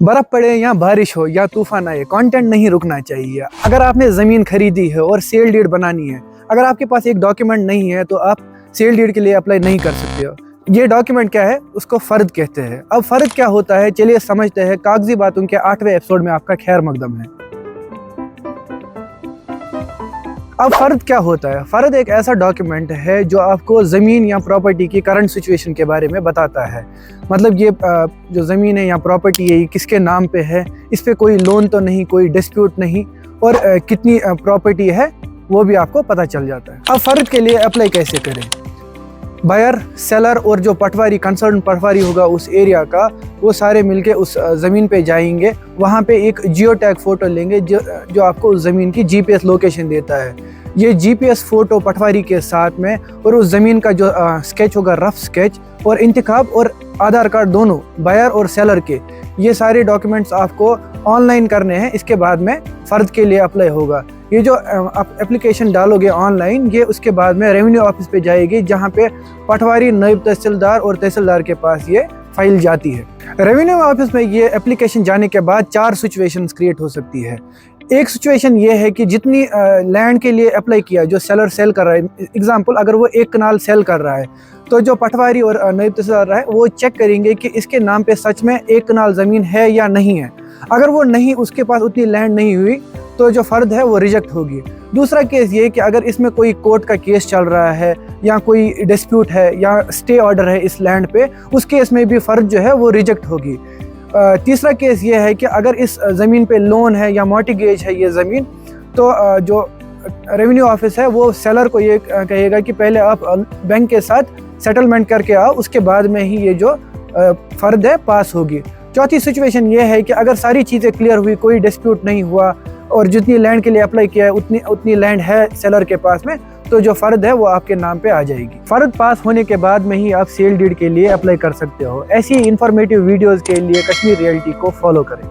बर्फ पड़े या बारिश हो या तूफान आए, कंटेंट नहीं रुकना चाहिए। अगर आपने ज़मीन खरीदी है और सेल डीड बनानी है, अगर आपके पास एक डॉक्यूमेंट नहीं है तो आप सेल डीड के लिए अप्लाई नहीं कर सकते हो। ये डॉक्यूमेंट क्या है, उसको फ़र्द कहते हैं। अब फ़र्द क्या होता है, चलिए समझते हैं। कागजी बातों के 8वें एपिसोड में आपका खैर मकदम है। अब फ़र्द क्या होता है? फ़र्द एक ऐसा डॉक्यूमेंट है जो आपको ज़मीन या प्रॉपर्टी की करंट सिचुएशन के बारे में बताता है। मतलब ये जो ज़मीन है या प्रॉपर्टी है, ये किसके नाम पे है, इस पे कोई लोन तो नहीं, कोई डिस्प्यूट नहीं, और कितनी प्रॉपर्टी है वो भी आपको पता चल जाता है। अब फ़र्द के लिए अप्लाई कैसे करें? बायर, सेलर और जो पटवारी, कंसर्न पटवारी होगा उस एरिया का, वो सारे मिलके उस ज़मीन पे जाएंगे। वहाँ पे एक जियो टैग फ़ोटो लेंगे जो आपको उस ज़मीन की जीपीएस लोकेशन देता है। ये जीपीएस फ़ोटो पटवारी के साथ में और उस ज़मीन का जो स्केच होगा, रफ स्केच, और इंतखाब और आधार कार्ड दोनों, बायर और सेलर के, ये सारे डॉक्यूमेंट्स आपको ऑनलाइन करने हैं। इसके बाद में फ़र्द के लिए अप्लाई होगा। ये जो आप एप्लीकेशन डालोगे ऑनलाइन, ये उसके बाद में रेवेन्यू ऑफिस पे जाएगी, जहाँ पे पटवारी, नायब तहसीलदार और तहसीलदार के पास ये फाइल जाती है। रेवेन्यू ऑफिस में ये एप्लीकेशन जाने के बाद 4 सिचुएशंस क्रिएट हो सकती है। एक सिचुएशन ये है कि जितनी लैंड के लिए अप्लाई किया, जो सेलर सेल कर रहा है, एग्जांपल अगर वो 1 कनाल सेल कर रहा है, तो जो पटवारी और नायब तहसीलदार है वो चेक करेंगे कि इसके नाम पे सच में 1 कनाल ज़मीन है या नहीं है। अगर वो नहीं, उसके पास उतनी लैंड नहीं हुई, तो जो फ़र्द है वो रिजेक्ट होगी। दूसरा केस ये कि अगर इसमें कोई कोर्ट का केस चल रहा है या कोई डिस्प्यूट है या स्टे ऑर्डर है इस लैंड पे, उस केस में भी फ़र्द जो है वो रिजेक्ट होगी। तीसरा केस ये है कि अगर इस ज़मीन पे लोन है या मॉर्टगेज है ये ज़मीन, तो जो रेवेन्यू ऑफिस है वो सेलर को ये कहेगा कि पहले आप बैंक के साथ सेटलमेंट करके आओ, उसके बाद में ही ये जो फ़र्द है पास होगी। चौथी सिचुएशन ये है कि अगर सारी चीज़ें क्लियर हुई, कोई डिस्प्यूट नहीं हुआ और जितनी लैंड के लिए अप्लाई किया है उतनी लैंड है सेलर के पास में, तो जो फ़र्द है वो आपके नाम पे आ जाएगी। फ़र्द पास होने के बाद में ही आप सेल डीड के लिए अप्लाई कर सकते हो। ऐसी इंफॉर्मेटिव वीडियोज़ के लिए कश्मीर रियल्टी को फॉलो करें।